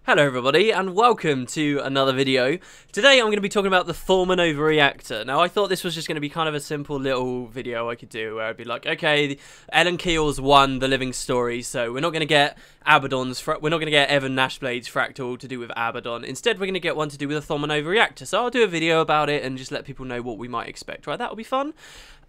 Hello everybody and welcome to another video. Today I'm going to be talking about the Thorman Overreactor. Now I thought this was just going to be kind of a simple little video I could do where I'd be like, okay, Ellen Keel's won the living story, so we're not going to get Evan Nashblade's fractal to do with Abaddon. Instead we're going to get one to do with the Thorman Overreactor. So I'll do a video about it and just let people know what we might expect, right? That'll be fun.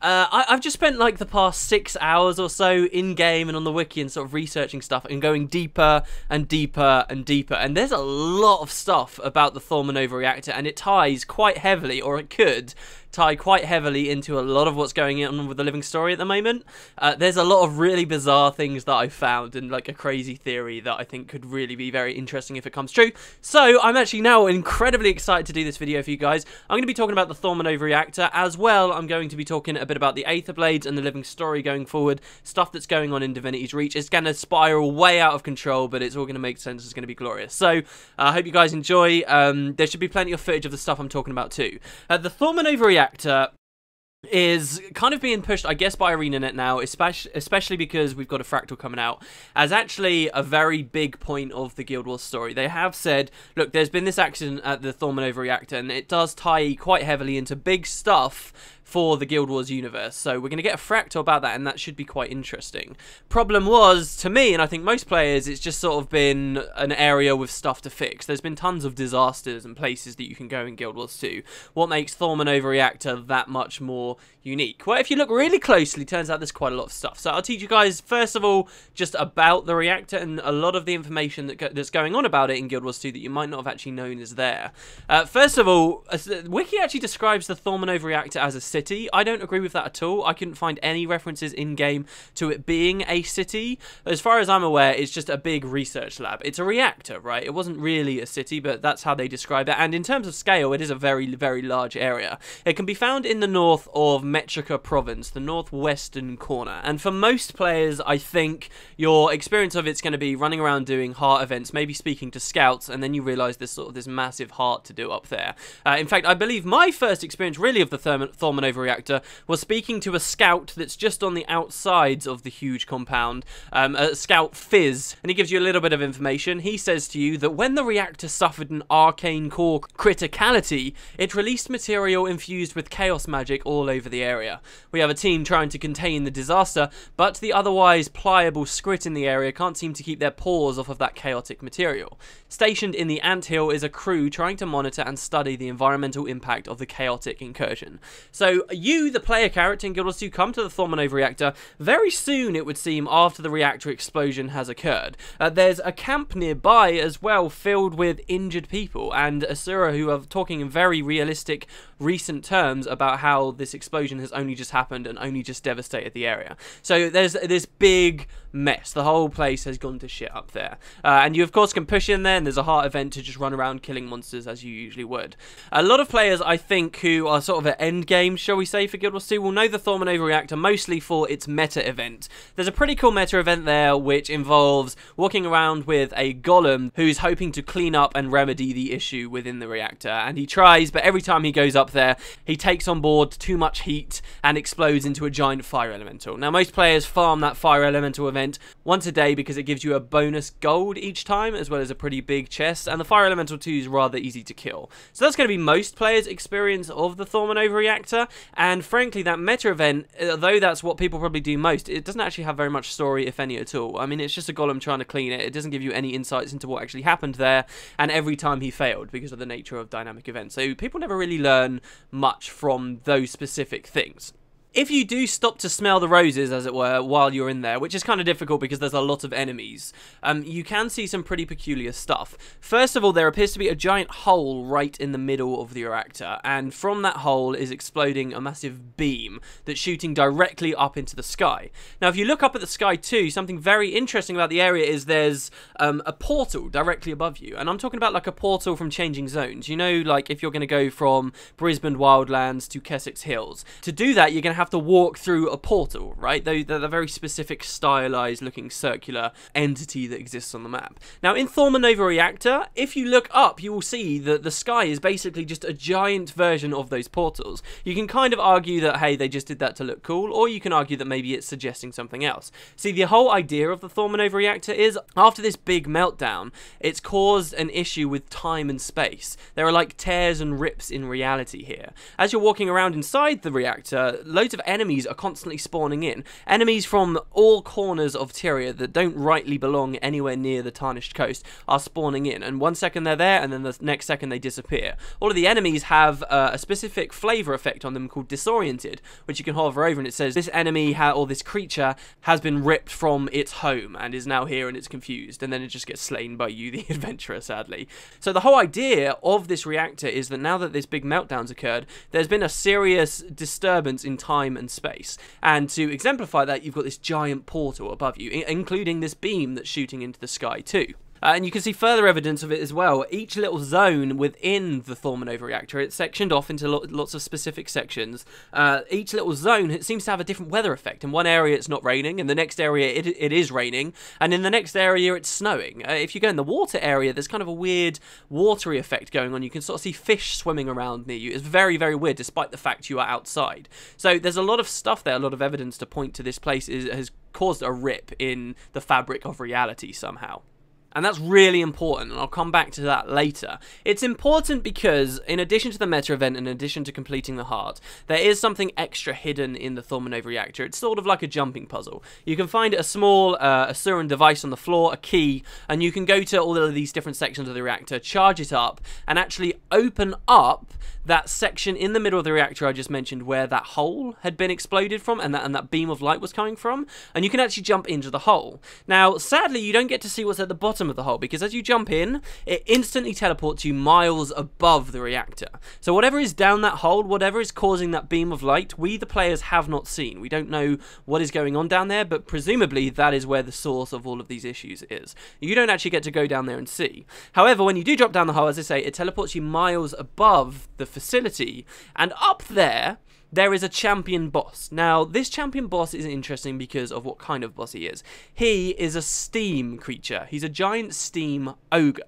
I've just spent like the past 6 hours or so in game and on the wiki and sort of researching stuff and going deeper and deeper and deeper, and there's a lot of stuff about the Thorman Overreactor, and it ties quite heavily, or it could tie quite heavily into a lot of what's going on with the living story at the moment. There's a lot of really bizarre things that I've found and like a crazy theory that I think could really be very interesting if it comes true. So I'm actually now incredibly excited to do this video for you guys. I'm going to be talking about the Thorman Overreactor as well. I'm going to be talking a bit about the Aether Blades and the living story going forward, stuff that's going on in Divinity's Reach. It's going to spiral way out of control, but it's all going to make sense. It's going to be glorious. So I hope you guys enjoy. There should be plenty of footage of the stuff I'm talking about too. The Thorman Overreactor is kind of being pushed, I guess, by ArenaNet now, especially because we've got a Fractal coming out, as actually a very big point of the Guild Wars story. They have said, look, there's been this accident at the Thorman Overreactor, and it does tie quite heavily into big stuff for the Guild Wars universe, so we're going to get a Fractal about that, and that should be quite interesting. Problem was, to me, and I think most players, it's just sort of been an area with stuff to fix. There's been tons of disasters and places that you can go in Guild Wars 2. What makes Thorman Overreactor that much more unique? Well, if you look really closely, turns out there's quite a lot of stuff. So I'll teach you guys, first of all, just about the reactor and a lot of the information that's going on about it in Guild Wars 2 that you might not have actually known is there. First of all, Wiki actually describes the Thorman Overreactor as a city. I don't agree with that at all. I couldn't find any references in-game to it being a city. As far as I'm aware, it's just a big research lab. It's a reactor, right? It wasn't really a city, but that's how they describe it. And in terms of scale, it is a very, very large area. It can be found in the north of Metrica province, the northwestern corner. And for most players, I think your experience of it's going to be running around doing heart events, maybe speaking to scouts, and then you realise there's sort of this massive heart to do up there. In fact, I believe my first experience really of the Thorman Overreactor was speaking to a scout that's just on the outsides of the huge compound, a scout Fizz, and he gives you a little bit of information. He says to you that when the reactor suffered an arcane core criticality, it released material infused with chaos magic all over the area. We have a team trying to contain the disaster, but the otherwise pliable Skrit in the area can't seem to keep their paws off of that chaotic material. Stationed in the anthill is a crew trying to monitor and study the environmental impact of the chaotic incursion. So you, the player character in Guild Wars 2, come to the Thorman Overreactor very soon, it would seem, after the reactor explosion has occurred. There's a camp nearby as well filled with injured people, and Asura who are talking in very realistic recent terms about how this explosion has only just happened and only just devastated the area. So there's this big mess. The whole place has gone to shit up there. And you of course can push in there, and there's a heart event to just run around killing monsters as you usually would. A lot of players, I think, who are sort of at end game, shall we say, for Guild Wars 2 will know the Thorman Overreactor mostly for its meta event. There's a pretty cool meta event there which involves walking around with a golem who's hoping to clean up and remedy the issue within the reactor, and he tries, but every time he goes up there he takes on board too much heat and explodes into a giant fire elemental. Now most players farm that fire elemental event once a day because it gives you a bonus gold each time as well as a pretty big chest, and the fire elemental 2 is rather easy to kill. So that's going to be most players' experience of the Thorman Overreactor, and frankly that meta event, though that's what people probably do most, it doesn't actually have very much story, if any at all. I mean, it's just a golem trying to clean it. It doesn't give you any insights into what actually happened there, and every time he failed because of the nature of dynamic events. So people never really learn much from those specific things. If you do stop to smell the roses, as it were, while you're in there, which is kind of difficult because there's a lot of enemies, you can see some pretty peculiar stuff. First of all, there appears to be a giant hole right in the middle of the reactor, and from that hole is exploding a massive beam that's shooting directly up into the sky. Now, if you look up at the sky too, something very interesting about the area is there's a portal directly above you, and I'm talking about like a portal from Changing Zones. You know, like if you're going to go from Brisbane Wildlands to Kessex Hills. To do that, you're going to have to walk through a portal, right? They're the very specific stylized looking circular entity that exists on the map. Now in Thorma Nova Reactor, if you look up, you will see that the sky is basically just a giant version of those portals. You can kind of argue that, hey, they just did that to look cool, or you can argue that maybe it's suggesting something else. See, the whole idea of the Thorma Nova Reactor is, after this big meltdown, it's caused an issue with time and space. There are like tears and rips in reality here. As you're walking around inside the reactor, loads of enemies are constantly spawning in. Enemies from all corners of Tyria that don't rightly belong anywhere near the Tarnished Coast are spawning in, and one second they're there and then the next second they disappear. All of the enemies have a specific flavor effect on them called Disoriented, which you can hover over and it says this enemy or this creature has been ripped from its home and is now here and it's confused, and then it just gets slain by you, the adventurer, sadly. So the whole idea of this reactor is that now that this big meltdown's occurred, there's been a serious disturbance in time and space, and to exemplify that, you've got this giant portal above you, including this beam that's shooting into the sky too. And you can see further evidence of it as well. Each little zone within the Thorma Nova Reactor, it's sectioned off into lots of specific sections. Each little zone, it seems to have a different weather effect. In one area it's not raining, in the next area it is raining, and in the next area it's snowing. If you go in the water area, there's kind of a weird watery effect going on. You can sort of see fish swimming around near you. It's very, very weird, despite the fact you are outside. So there's a lot of stuff there, a lot of evidence to point to this place has caused a rip in the fabric of reality somehow. And that's really important, and I'll come back to that later. It's important because, in addition to the meta event, in addition to completing the heart, there is something extra hidden in the Thorma Nova Reactor. It's sort of like a jumping puzzle. You can find a small Asuran device on the floor, a key, and you can go to all of these different sections of the reactor, charge it up, and actually open up that section in the middle of the reactor I just mentioned where that hole had been exploded from and that beam of light was coming from, and you can actually jump into the hole. Now, sadly, you don't get to see what's at the bottom of the hole, because as you jump in, it instantly teleports you miles above the reactor. So whatever is down that hole, whatever is causing that beam of light, we the players have not seen. We don't know what is going on down there, but presumably that is where the source of all of these issues is. You don't actually get to go down there and see. However, when you do drop down the hole, as I say, it teleports you miles above the facility, and up there is a champion boss. Now, this champion boss is interesting because of what kind of boss he is. He is a steam creature. He's a giant steam ogre.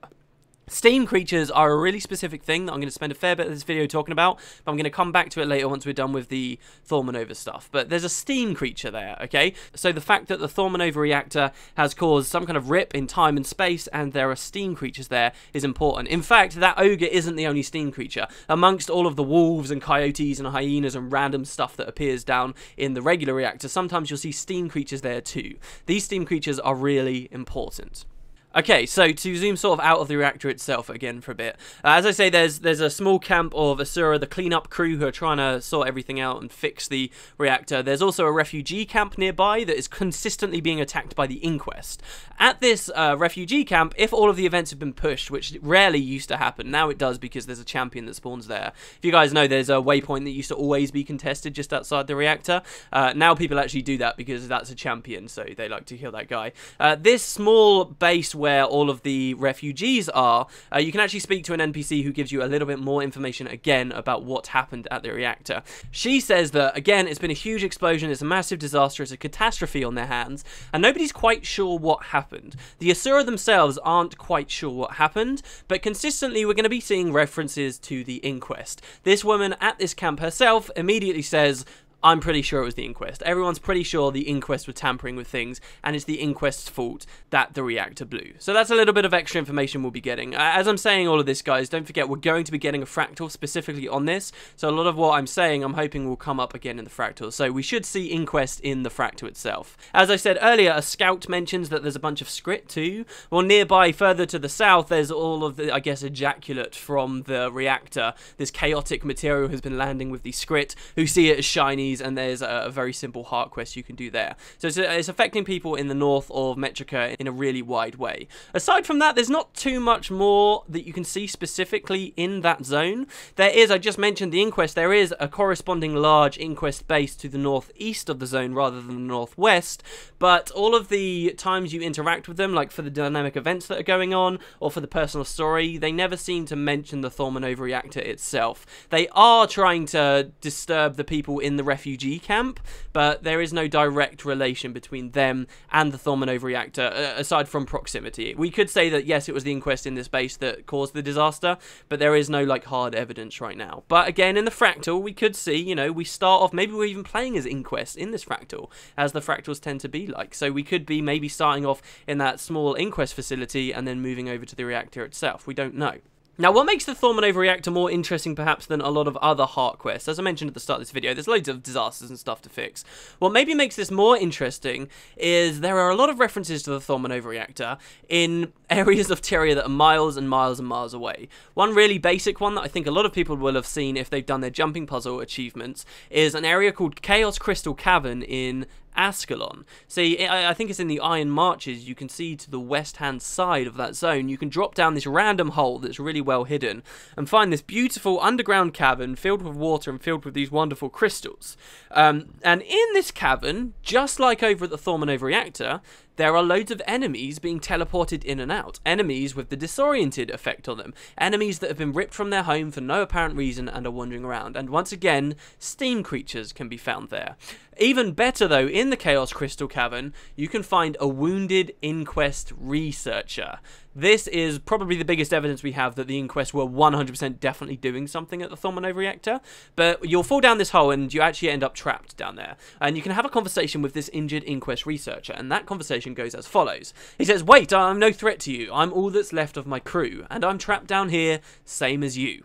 Steam creatures are a really specific thing that I'm going to spend a fair bit of this video talking about, but I'm going to come back to it later once we're done with the Thorma Nova stuff. But there's a steam creature there, okay? So the fact that the Thorma Nova Reactor has caused some kind of rip in time and space, and there are steam creatures there, is important. In fact, that ogre isn't the only steam creature. Amongst all of the wolves and coyotes and hyenas and random stuff that appears down in the regular reactor, sometimes you'll see steam creatures there too. These steam creatures are really important. Okay, so to zoom sort of out of the reactor itself again for a bit. As I say, there's a small camp of Asura, the cleanup crew, who are trying to sort everything out and fix the reactor. There's also a refugee camp nearby that is consistently being attacked by the Inquest. At this refugee camp, if all of the events have been pushed, which rarely used to happen, now it does because there's a champion that spawns there. If you guys know, there's a waypoint that used to always be contested just outside the reactor. Now people actually do that because that's a champion, so they like to kill that guy. This small base where all of the refugees are, you can actually speak to an NPC who gives you a little bit more information again about what happened at the reactor. She says that, again, it's been a huge explosion, it's a massive disaster, it's a catastrophe on their hands, and nobody's quite sure what happened. The Asura themselves aren't quite sure what happened, but consistently we're going to be seeing references to the Inquest. This woman at this camp herself immediately says, I'm pretty sure it was the Inquest. Everyone's pretty sure the Inquest were tampering with things, and it's the Inquest's fault that the reactor blew. So that's a little bit of extra information we'll be getting. As I'm saying all of this, guys, don't forget we're going to be getting a fractal specifically on this, so a lot of what I'm saying I'm hoping will come up again in the fractal. So we should see Inquest in the fractal itself. As I said earlier, a scout mentions that there's a bunch of Skrit too. Well, nearby, further to the south, there's all of the, I guess, ejaculate from the reactor. This chaotic material has been landing with the Skrit, who see it as shiny, and there's a very simple heart quest you can do there. So it's affecting people in the north of Metrica in a really wide way. Aside from that, there's not too much more that you can see specifically in that zone. There is, I just mentioned the Inquest, there is a corresponding large Inquest base to the northeast of the zone rather than the northwest, but all of the times you interact with them, like for the dynamic events that are going on, or for the personal story, they never seem to mention the Thorma Nova Reactor itself. They are trying to disturb the people in the refugee camp, but there is no direct relation between them and the Thorman overreactor, aside from proximity. We could say that, yes, it was the inquest in this base that caused the disaster, but there is no, like, hard evidence right now. But again, in the Fractal, we could see, you know, we start off, maybe we're even playing as Inquest in this Fractal, as the Fractals tend to be like. So we could be maybe starting off in that small Inquest facility and then moving over to the reactor itself. We don't know. Now, what makes the Thorman overreactor more interesting perhaps than a lot of other heart quests, as I mentioned at the start of this video, there's loads of disasters and stuff to fix. What maybe makes this more interesting is there are a lot of references to the Thorman overreactor in areas of Tyria that are miles and miles and miles away. One really basic one that I think a lot of people will have seen if they've done their jumping puzzle achievements is an area called Chaos Crystal Cavern in Ascalon. See, I think it's in the Iron Marches. You can see to the west-hand side of that zone, you can drop down this random hole that's really well hidden and find this beautiful underground cavern filled with water and filled with these wonderful crystals. And in this cavern, just like over at the Thorman overreactor, there are loads of enemies being teleported in and out. Enemies with the disoriented effect on them. Enemies that have been ripped from their home for no apparent reason and are wandering around. And once again, steam creatures can be found there. Even better though, in the Chaos Crystal Cavern, you can find a wounded Inquest researcher. This is probably the biggest evidence we have that the Inquest were 100% definitely doing something at the Thorman overreactor. But you'll fall down this hole and you actually end up trapped down there. And you can have a conversation with this injured Inquest researcher. And that conversation goes as follows. He says, "Wait, I'm no threat to you. I'm all that's left of my crew. And I'm trapped down here, same as you."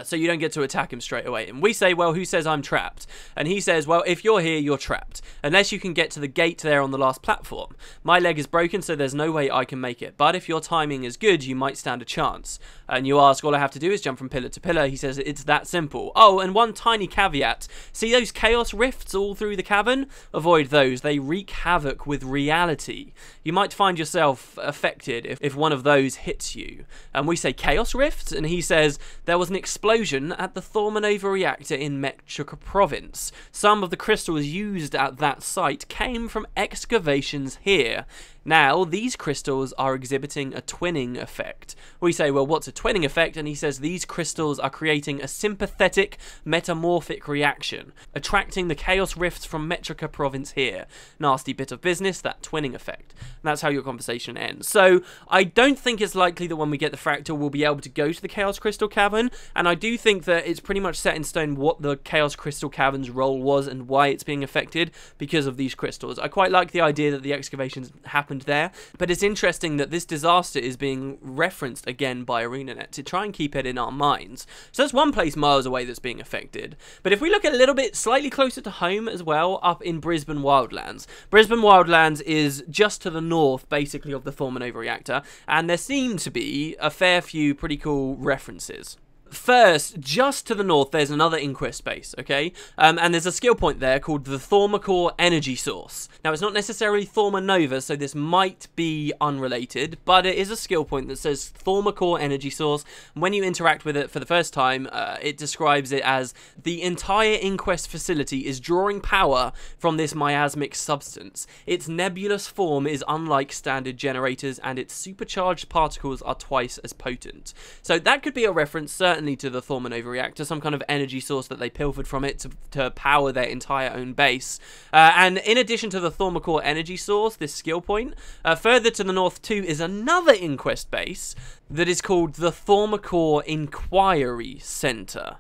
So you don't get to attack him straight away. And we say, well, who says I'm trapped? And he says, well, if you're here, you're trapped. Unless you can get to the gate there on the last platform. My leg is broken, so there's no way I can make it. But if your timing is good, you might stand a chance. And you ask, all I have to do is jump from pillar to pillar. He says, it's that simple. Oh, and one tiny caveat. See those chaos rifts all through the cavern? Avoid those. They wreak havoc with reality. You might find yourself affected if one of those hits you. And we say, chaos rifts? And he says, there was an explosion at the Thorman overreactor in Metrica province. Some of the crystals used at that site came from excavations here. Now, these crystals are exhibiting a twinning effect. We say, well, what's a twinning effect? And he says these crystals are creating a sympathetic metamorphic reaction, attracting the chaos rifts from Metrica province here. Nasty bit of business, that twinning effect. And that's how your conversation ends. So, I don't think it's likely that when we get the Fractal, we'll be able to go to the Chaos Crystal Cavern, and I do think that it's pretty much set in stone what the Chaos Crystal Cavern's role was and why it's being affected because of these crystals. I quite like the idea that the excavations happened there, but it's interesting that this disaster is being referenced again by ArenaNet to try and keep it in our minds. So that's one place miles away that's being affected. But if we look a little bit slightly closer to home as well, up in Brisbane Wildlands. Brisbane Wildlands is just to the north, basically, of the Thorman overreactor, and there seem to be a fair few pretty cool references. First, just to the north, there's another Inquest base, okay? And there's a skill point there called the Thaumacore Energy Source. Now, it's not necessarily Thorma Nova, so this might be unrelated, but it is a skill point that says Thaumacore Energy Source. When you interact with it for the first time, it describes it as the entire Inquest facility is drawing power from this miasmic substance. Its nebulous form is unlike standard generators, and its supercharged particles are twice as potent. So that could be a reference, certainly, to the Thorman overreactor, some kind of energy source that they pilfered from it to power their entire own base. And in addition to the Thaumacore energy source, this skill point, further to the north too is another Inquest base that is called the Thaumacore Inquiry Center.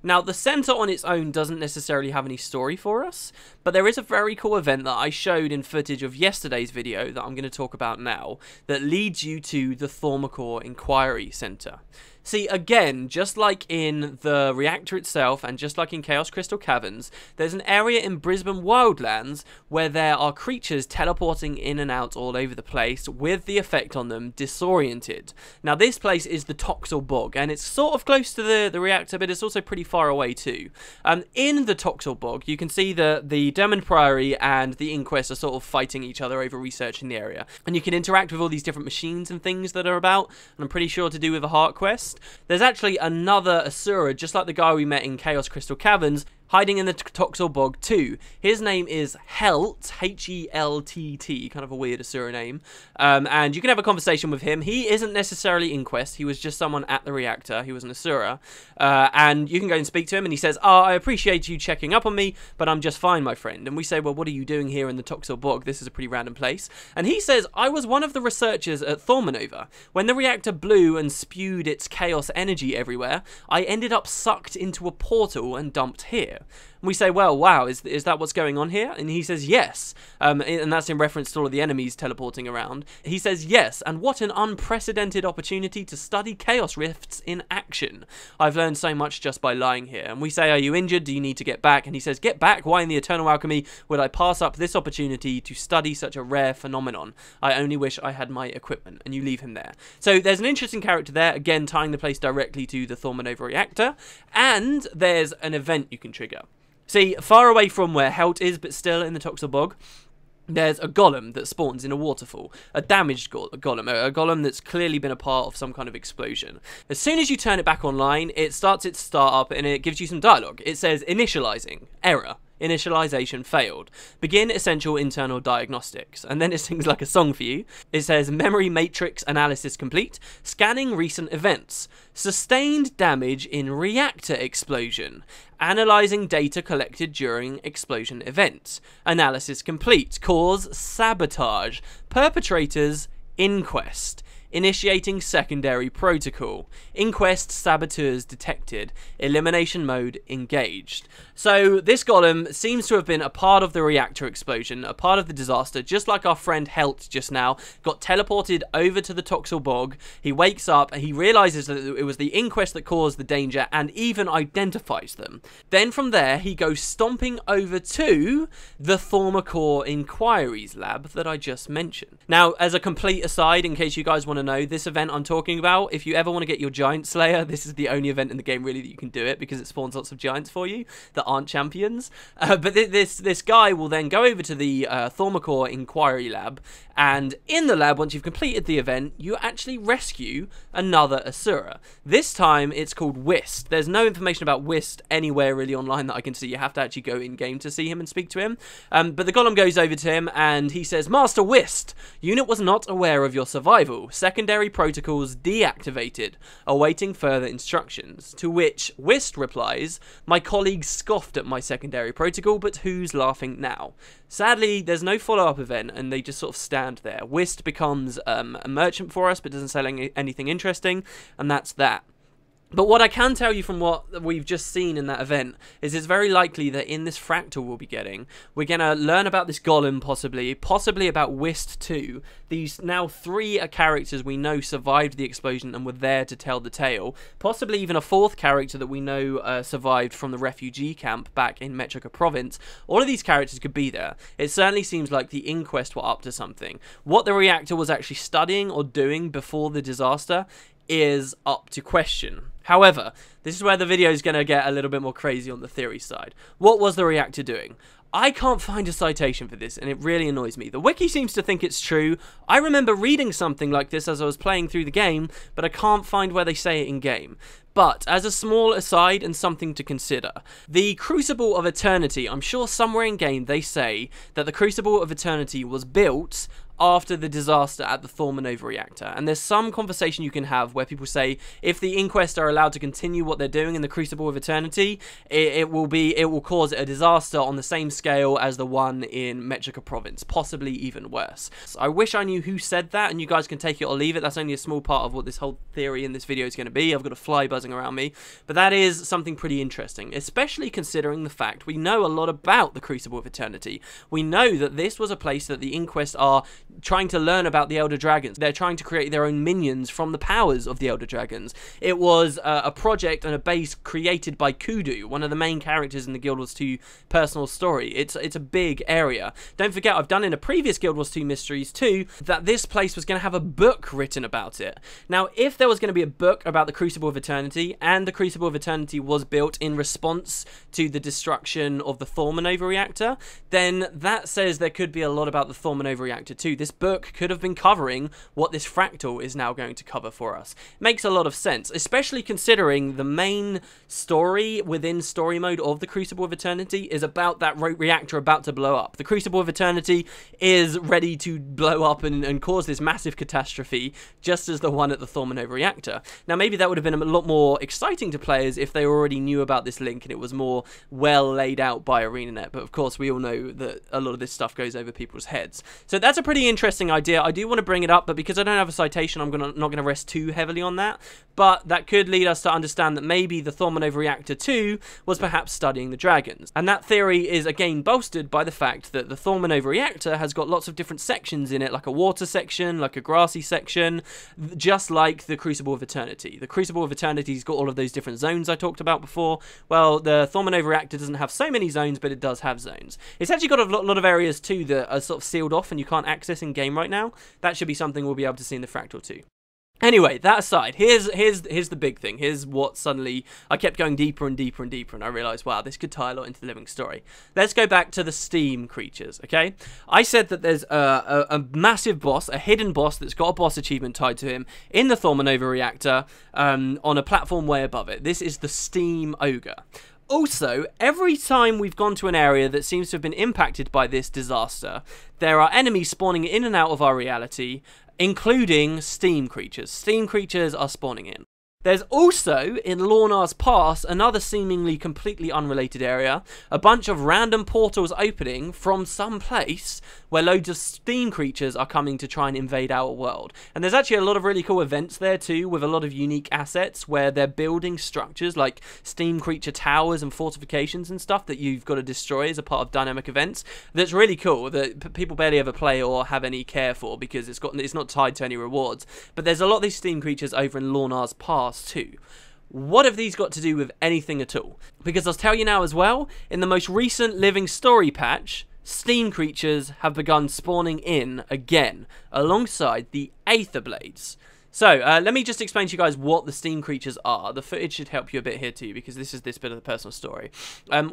Now, the center on its own doesn't necessarily have any story for us, but there is a very cool event that I showed in footage of yesterday's video that I'm going to talk about now that leads you to the Thaumacore Inquiry Center. See, again, just like in the reactor itself and just like in Chaos Crystal Caverns, there's an area in Brisbane Wildlands where there are creatures teleporting in and out all over the place with the effect on them disoriented. Now, this place is the Toxel Bog, and it's sort of close to the reactor, but it's also pretty far away too. In the Toxel Bog, you can see that the Dermond Priory and the Inquest are sort of fighting each other over research in the area. And you can interact with all these different machines and things that are about, and I'm pretty sure to do with a heart quest. There's actually another Asura, just like the guy we met in Chaos Crystal Caverns, hiding in the Toxel Bog too. His name is Helt, H-E-L-T-T, kind of a weird Asura name. And you can have a conversation with him. He isn't necessarily Inquest, he was just someone at the reactor, he was an Asura. And you can go and speak to him, and he says, I appreciate you checking up on me, but I'm just fine, my friend. And we say, well, what are you doing here in the Toxel Bog? This is a pretty random place. And he says, I was one of the researchers at Thaumanova. When the reactor blew and spewed its chaos energy everywhere, I ended up sucked into a portal and dumped here. And we say, well, wow, is that what's going on here? And he says, yes. And that's in reference to all of the enemies teleporting around. He says, yes, and what an unprecedented opportunity to study chaos rifts in action. I've learned so much just by lying here. And we say, are you injured? Do you need to get back? And he says, get back? Why in the Eternal Alchemy would I pass up this opportunity to study such a rare phenomenon? I only wish I had my equipment. And you leave him there. So there's an interesting character there, again, tying the place directly to the Thaumanova reactor. And there's an event you can trigger. See, far away from where Helt is, but still in the Toxel Bog, there's a golem that spawns in a waterfall. A damaged golem. A golem that's clearly been a part of some kind of explosion. As soon as you turn it back online, it starts its startup and it gives you some dialogue. It says, initializing. Error. Initialization failed. Begin essential internal diagnostics. And then it sings like a song for you. It says memory matrix analysis complete. Scanning recent events. Sustained damage in reactor explosion. Analyzing data collected during explosion events. Analysis complete. Cause sabotage. Perpetrators Inquest. Initiating secondary protocol. Inquest saboteurs detected. Elimination mode engaged. So this golem seems to have been a part of the reactor explosion, a part of the disaster, just like our friend Helt just now, got teleported over to the Toxel Bog. He wakes up, he realizes that it was the Inquest that caused the danger and even identifies them. Then from there, he goes stomping over to the Thaumacore Inquiries lab that I just mentioned. Now, as a complete aside, in case you guys want to know, this event I'm talking about, if you ever want to get your Giant Slayer, this is the only event in the game really that you can do it, because it spawns lots of giants for you that aren't champions. But this guy will then go over to the Thaumacore Inquiry Lab, and in the lab, once you've completed the event, you actually rescue another Asura. This time, it's called Whist. There's no information about Whist anywhere really online that I can see. You have to actually go in-game to see him and speak to him. But the golem goes over to him, and he says, Master Whist, unit was not aware of your survival. Secondary protocols deactivated, awaiting further instructions. To which Whist replies, my colleagues scoffed at my secondary protocol, but who's laughing now? Sadly, there's no follow-up event, and they just sort of stand there. Whist becomes a merchant for us, but doesn't sell anything interesting, and that's that. But what I can tell you from what we've just seen in that event is it's very likely that in this fractal we'll be getting, we're going to learn about this golem possibly about Whist too. These now 3 characters we know survived the explosion and were there to tell the tale. Possibly even a 4th character that we know survived from the refugee camp back in Metrica province. All of these characters could be there. It certainly seems like the Inquest were up to something. What the reactor was actually studying or doing before the disaster is up to question. However, this is where the video is going to get a little bit more crazy on the theory side. What was the reactor doing? I can't find a citation for this, and it really annoys me. The wiki seems to think it's true. I remember reading something like this as I was playing through the game, but I can't find where they say it in-game. But, as a small aside and something to consider, the Crucible of Eternity, I'm sure somewhere in-game they say that the Crucible of Eternity was built after the disaster at the Thaumanova reactor. And there's some conversation you can have where people say if the Inquest are allowed to continue what they're doing in the Crucible of Eternity, it will cause a disaster on the same scale as the one in Metrica province, possibly even worse. So I wish I knew who said that, and you guys can take it or leave it. That's only a small part of what this whole theory in this video is going to be. I've got a fly buzzing around me, but that is something pretty interesting, especially considering the fact we know a lot about the Crucible of Eternity. We know that this was a place that the Inquest are trying to learn about the Elder Dragons. They're trying to create their own minions from the powers of the Elder Dragons. It was a project and a base created by Kudu, one of the main characters in the Guild Wars 2 personal story. It's a big area. Don't forget, I've done in a previous Guild Wars 2 Mysteries too, that this place was going to have a book written about it. Now, if there was going to be a book about the Crucible of Eternity, and the Crucible of Eternity was built in response to the destruction of the Thaumanova reactor, then that says there could be a lot about the Thaumanova reactor too. this book could have been covering what this fractal is now going to cover for us. It makes a lot of sense, especially considering the main story within story mode of the Crucible of Eternity is about that reactor about to blow up. The Crucible of Eternity is ready to blow up and cause this massive catastrophe, just as the one at the Thorman overreactor. Now, maybe that would have been a lot more exciting to players if they already knew about this link and it was more well laid out by ArenaNet, but of course we all know that a lot of this stuff goes over people's heads. So that's a pretty interesting idea. I do want to bring it up, but because I don't have a citation, I'm not going to rest too heavily on that, but that could lead us to understand that maybe the Thorman overreactor 2 was perhaps studying the dragons. And that theory is again bolstered by the fact that the Thorman overreactor has got lots of different sections in it, like a water section, like a grassy section, just like the Crucible of Eternity. The Crucible of Eternity's got all of those different zones I talked about before. Well, the Thorman overreactor doesn't have so many zones, but it does have zones. It's actually got a lot of areas too that are sort of sealed off and you can't access in game right now. That should be something we'll be able to see in the Fractal too. Anyway, that aside, here's the big thing. Here's what suddenly I kept going deeper and deeper and deeper, and I realized, wow, this could tie a lot into the living story. Let's go back to the Steam creatures, okay? I said that there's a massive boss, a hidden boss that's got a boss achievement tied to him in the Thorman overreactor on a platform way above it. This is the Steam Ogre. Also, every time we've gone to an area that seems to have been impacted by this disaster, there are enemies spawning in and out of our reality, including Steam creatures. Steam creatures are spawning in. There's also, in Lornar's Pass, another seemingly completely unrelated area, a bunch of random portals opening from some place where loads of Steam creatures are coming to try and invade our world. And there's actually a lot of really cool events there too, with a lot of unique assets where they're building structures like Steam creature towers and fortifications and stuff that you've got to destroy as a part of dynamic events. That's really cool, that people barely ever play or have any care for because it's not tied to any rewards. But there's a lot of these Steam creatures over in Lornar's Pass too. What have these got to do with anything at all? Because I'll tell you now as well, in the most recent Living Story patch, Steam creatures have begun spawning in again, alongside the Aether Blades. So, let me just explain to you guys what the Steam creatures are. The footage should help you a bit here too, because this is this bit of the personal story.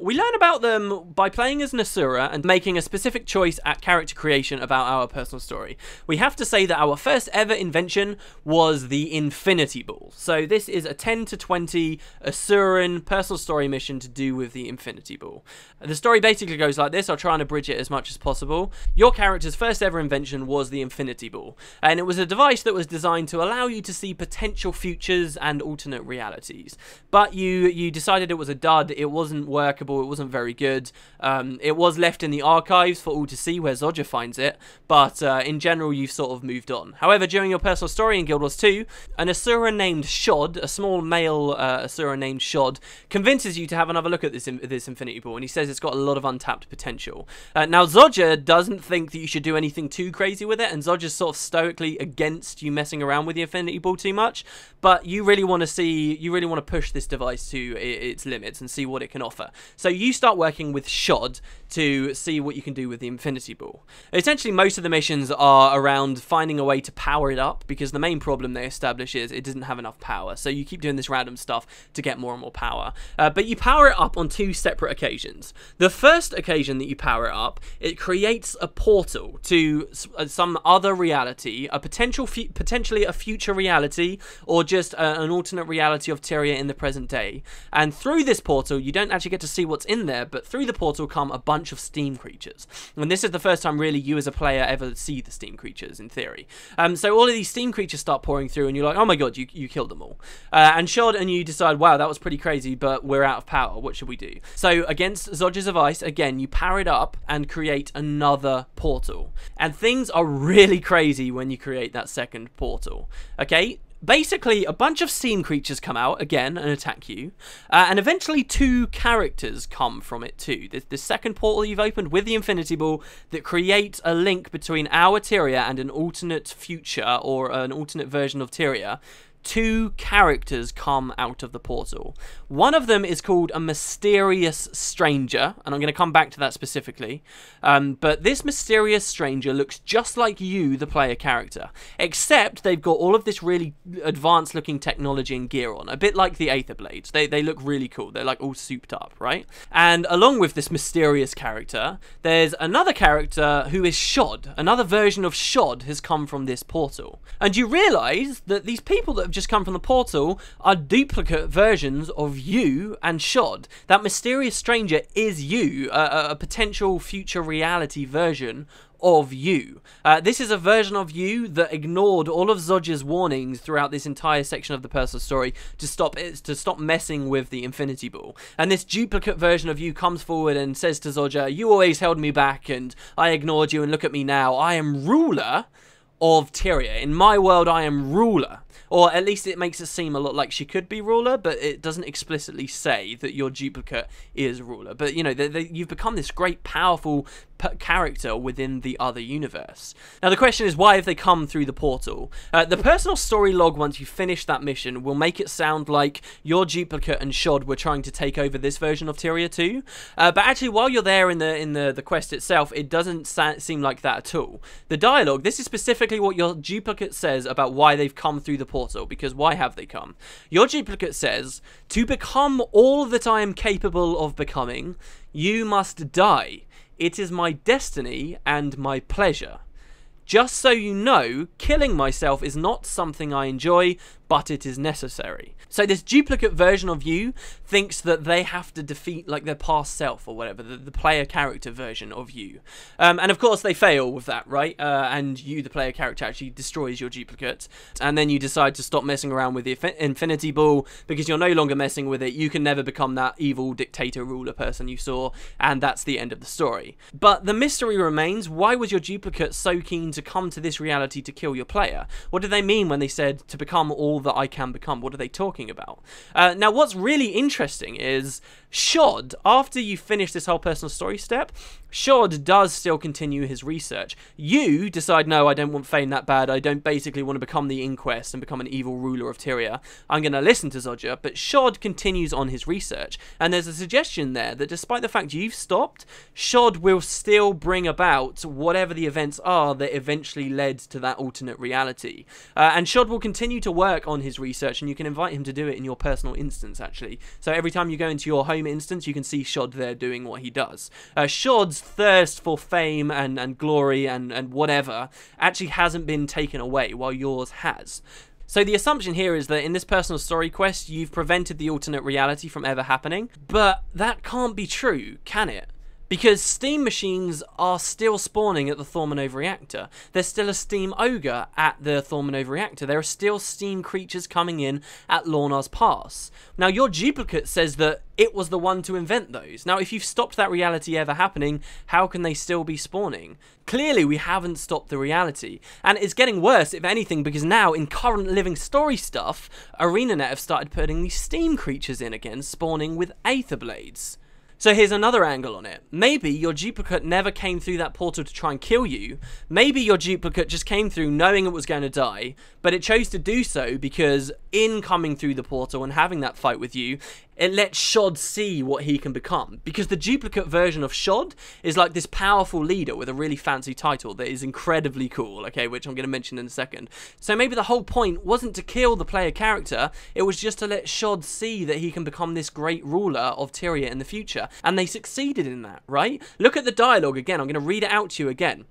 We learn about them by playing as an Asura and making a specific choice at character creation about our personal story. We have to say that our first ever invention was the Infinity Ball. So this is a 10 to 20 Asuran personal story mission to do with the Infinity Ball. The story basically goes like this. I'll try and abridge it as much as possible. Your character's first ever invention was the Infinity Ball, and it was a device that was designed to allow you to see potential futures and alternate realities. But you decided it was a dud, it wasn't workable, it wasn't very good. It was left in the archives for all to see where Zodja finds it, but in general you've sort of moved on. However, during your personal story in Guild Wars 2, an Asura named Shod, a small male Asura named Shod, convinces you to have another look at this Infinity Ball, and he says it's got a lot of untapped potential. Now Zodja doesn't think that you should do anything too crazy with it, and Zodja's sort of stoically against you messing around with the Infinity Ball too much, but you really want to push this device to its limits and see what it can offer. So you start working with Shod to see what you can do with the Infinity Ball. Essentially, most of the missions are around finding a way to power it up, because the main problem they establish is it doesn't have enough power. So you keep doing this random stuff to get more and more power. But you power it up on two separate occasions. The first occasion that you power it up, it creates a portal to some other reality, a potentially a future reality, or just an alternate reality of Tyria in the present day. And through this portal, you don't actually get to see what's in there, but through the portal come a bunch of Steam creatures. And this is the first time really you as a player ever see the Steam creatures in theory. So all of these Steam creatures start pouring through, and you're like, oh my god, you killed them all. And Shod and you decide, wow, that was pretty crazy, but we're out of power. What should we do? So against Zodja's advice, again, you power it up and create another portal. And things are really crazy when you create that second portal. Okay? Basically, a bunch of Steam creatures come out again and attack you, and eventually two characters come from it too. There's the second portal you've opened with the Infinity Ball that creates a link between our Tyria and an alternate future, or an alternate version of Tyria. two characters come out of the portal. One of them is called a mysterious stranger, and I'm going to come back to that specifically. But this mysterious stranger looks just like you, the player character, except they've got all of this really advanced looking technology and gear on, a bit like the Aether Blades. They look really cool. They're like all souped up, right? And along with this mysterious character, there's another character who is Shod. Another version of Shod has come from this portal. And you realise that these people that have just come from the portal are duplicate versions of you and Shod. That mysterious stranger is you, a potential future reality version of you. This is a version of you that ignored all of Zodja's warnings throughout this entire section of the personal story to stop messing with the Infinity Ball. And this duplicate version of you comes forward and says to Zodja, "You always held me back and I ignored you, and look at me now. I am ruler of Tyria. In my world, I am ruler." Or at least it makes it seem a lot like she could be ruler, but it doesn't explicitly say that your duplicate is ruler. But, you know, you've become this great, powerful character within the other universe. Now, the question is, why have they come through the portal? The personal story log, once you finish that mission, will make it sound like your duplicate and Shod were trying to take over this version of Tyria too. But actually, while you're there in the quest itself, it doesn't seem like that at all. The dialogue, this is specifically what your duplicate says about why they've come through the portal, because why have they come? Your duplicate says, "To become all that I am capable of becoming, you must die. It is my destiny and my pleasure. Just so you know, killing myself is not something I enjoy, but it is necessary." So this duplicate version of you thinks that they have to defeat like their past self or whatever, the player character version of you. And of course they fail with that, right? And you, the player character, actually destroys your duplicate. And then you decide to stop messing around with the Infinity Ball because you're no longer messing with it. You can never become that evil dictator ruler person you saw, and that's the end of the story. But the mystery remains, why was your duplicate so keen to come to this reality to kill your player? What did they mean when they said to become all that I can become? What are they talking about? Now, what's really interesting is Shod, after you finish this whole personal story step, Shod does still continue his research. You decide, no, I don't want fame that bad. I don't basically want to become the Inquest and become an evil ruler of Tyria. I'm going to listen to Zodja, but Shod continues on his research. And there's a suggestion there that despite the fact you've stopped, Shod will still bring about whatever the events are that eventually led to that alternate reality. And Shod will continue to work on his research, and you can invite him to do it in your personal instance, actually. So every time you go into your home instance, you can see Shod there doing what he does. Shod's thirst for fame and glory and whatever actually hasn't been taken away, while yours has. So the assumption here is that in this personal story quest, you've prevented the alternate reality from ever happening. But that can't be true, can it? Because steam machines are still spawning at the Thormanova reactor. There's still a steam ogre at the Thormanova reactor. There are still steam creatures coming in at Lornar's Pass. Now, your duplicate says that it was the one to invent those. Now, if you've stopped that reality ever happening, how can they still be spawning? Clearly, we haven't stopped the reality. And it's getting worse, if anything, because now, in current living story stuff, ArenaNet have started putting these steam creatures in again, spawning with Aether Blades. So here's another angle on it. Maybe your duplicate never came through that portal to try and kill you. Maybe your duplicate just came through knowing it was going to die, but it chose to do so because in coming through the portal and having that fight with you, it lets Shod see what he can become. Because the duplicate version of Shod is like this powerful leader with a really fancy title that is incredibly cool, okay, which I'm going to mention in a second. So maybe the whole point wasn't to kill the player character, it was just to let Shod see that he can become this great ruler of Tyria in the future. And they succeeded in that, right? Look at the dialogue again, I'm going to read it out to you again.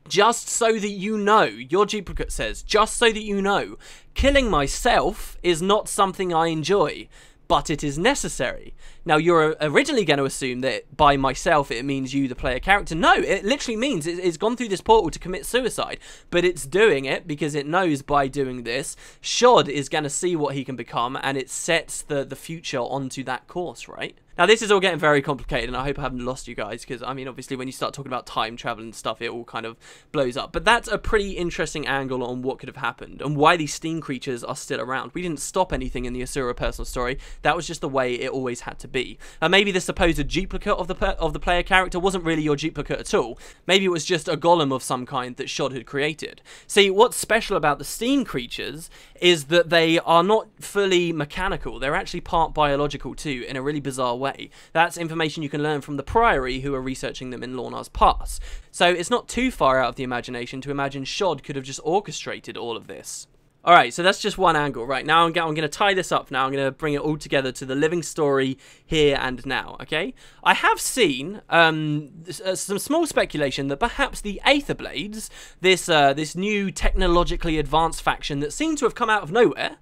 "Just so that you know," your duplicate says, "just so that you know, killing myself is not something I enjoy, but it is necessary." Now, you're originally going to assume that by myself it means you, the player character. No, it literally means it's gone through this portal to commit suicide, but it's doing it because it knows by doing this, Shod is going to see what he can become, and it sets the future onto that course, right? Now, this is all getting very complicated, and I hope I haven't lost you guys, because, I mean, obviously, when you start talking about time travel and stuff, it all kind of blows up. But that's a pretty interesting angle on what could have happened, and why these steam creatures are still around. We didn't stop anything in the Asura personal story. That was just the way it always had to be. Maybe the supposed duplicate of the player character wasn't really your duplicate at all. Maybe it was just a golem of some kind that Shod had created. See, what's special about the steam creatures is that they are not fully mechanical. They're actually part biological too, in a really bizarre way. That's information you can learn from the Priory, who are researching them in Lornar's Pass. So it's not too far out of the imagination to imagine Shod could have just orchestrated all of this. Alright, so that's just one angle. Right, now I'm going to tie this up now. I'm going to bring it all together to the living story here and now, okay? I have seen some small speculation that perhaps the Aetherblades, this new technologically advanced faction that seem to have come out of nowhere,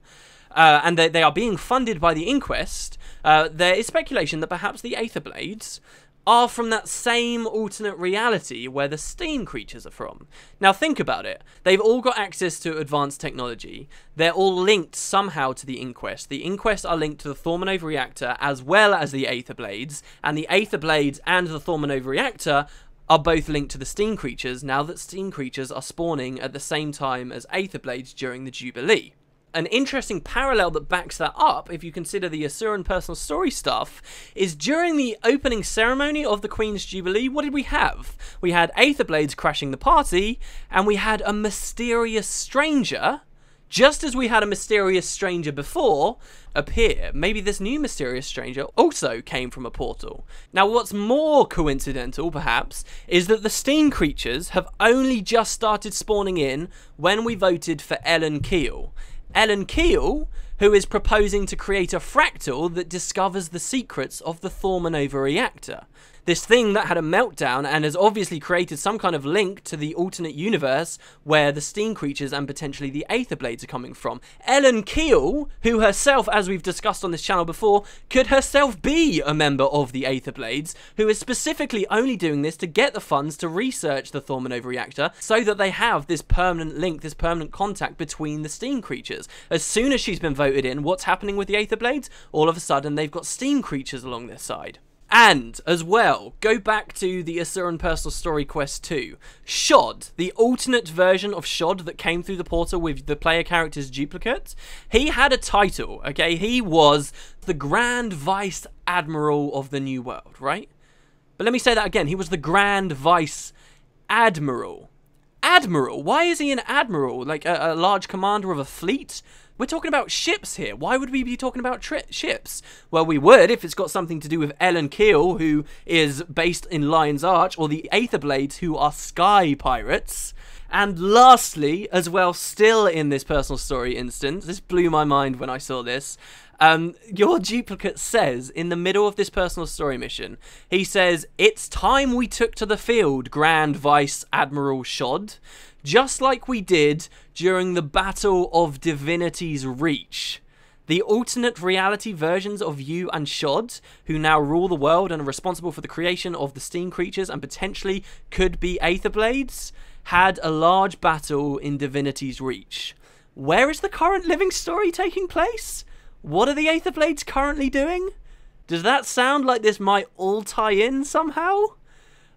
and they are being funded by the Inquest, there is speculation that perhaps the Aetherblades are from that same alternate reality where the steam creatures are from. Now think about it. They've all got access to advanced technology. They're all linked somehow to the Inquest. The Inquest are linked to the Thormanova reactor as well as the Aetherblades, and the Aetherblades and the Thormanova reactor are both linked to the steam creatures now that steam creatures are spawning at the same time as Aetherblades during the Jubilee. An interesting parallel that backs that up, if you consider the Asuran personal story stuff, is during the opening ceremony of the Queen's Jubilee, what did we have? We had Aetherblades crashing the party, and we had a mysterious stranger, just as we had a mysterious stranger before, appear. Maybe this new mysterious stranger also came from a portal. Now, what's more coincidental, perhaps, is that the steam creatures have only just started spawning in when we voted for Ellen Keel. Ellen Keel, who is proposing to create a fractal that discovers the secrets of the Thormanova reactor. This thing that had a meltdown and has obviously created some kind of link to the alternate universe where the steam creatures and potentially the Aetherblades are coming from. Ellen Keel, who herself, as we've discussed on this channel before, could herself be a member of the Aetherblades, who is specifically only doing this to get the funds to research the Thormanova reactor so that they have this permanent link, this permanent contact between the steam creatures. As soon as she's been voted in, what's happening with the Aetherblades? All of a sudden, they've got steam creatures along their side. And, as well, go back to the Asuran Personal Story Quest 2. Shod, the alternate version of Shod that came through the portal with the player character's duplicate, he had a title, okay? He was the Grand Vice Admiral of the New World, right? But let me say that again. He was the Grand Vice Admiral. Admiral? Why is he an admiral? Like a large commander of a fleet? We're talking about ships here. Why would we be talking about ships? Well, we would if it's got something to do with Ellen Keel, who is based in Lion's Arch, or the Aetherblades, who are sky pirates. And lastly, as well, still in this personal story instance, this blew my mind when I saw this, your duplicate says, in the middle of this personal story mission, he says, "It's time we took to the field, Grand Vice Admiral Shod, just like we did during the Battle of Divinity's Reach." The alternate reality versions of you and Shod, who now rule the world and are responsible for the creation of the steam creatures and potentially could be Aetherblades, had a large battle in Divinity's Reach. Where is the current living story taking place? What are the Aetherblades currently doing? Does that sound like this might all tie in somehow?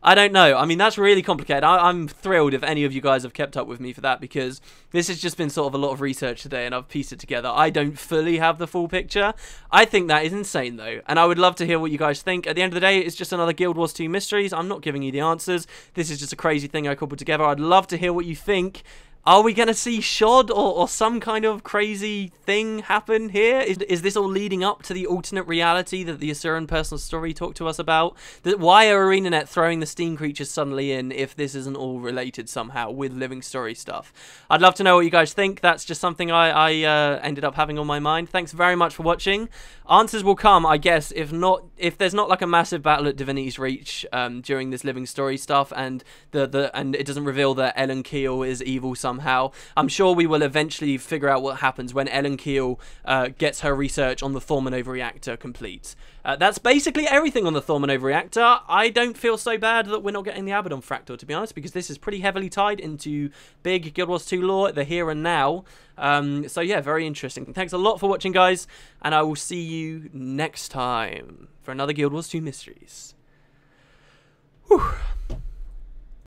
I don't know. I mean, that's really complicated. I'm thrilled if any of you guys have kept up with me for that, because this has just been sort of a lot of research today and I've pieced it together. I don't fully have the full picture. I think that is insane though, and I would love to hear what you guys think. At the end of the day, it's just another Guild Wars 2 Mysteries. I'm not giving you the answers. This is just a crazy thing I cobbled together. I'd love to hear what you think. Are we going to see Shod or some kind of crazy thing happen here? Is this all leading up to the alternate reality that the Asuran personal story talked to us about? Why are ArenaNet throwing the steam creatures suddenly in if this isn't all related somehow with living story stuff? I'd love to know what you guys think. That's just something I ended up having on my mind. Thanks very much for watching. Answers will come, I guess, if there's not like a massive battle at Divinity's Reach during this living story stuff, and it doesn't reveal that Ellen Keel is evil somehow. I'm sure we will eventually figure out what happens when Ellen Keel gets her research on the Thormanova reactor complete. That's basically everything on the Thormanova reactor. I don't feel so bad that we're not getting the Abaddon fractal, to be honest, because this is pretty heavily tied into big Guild Wars 2 lore, the here and now. So yeah, very interesting. Thanks a lot for watching, guys, and I will see you next time for another Guild Wars 2 Mysteries. Whew.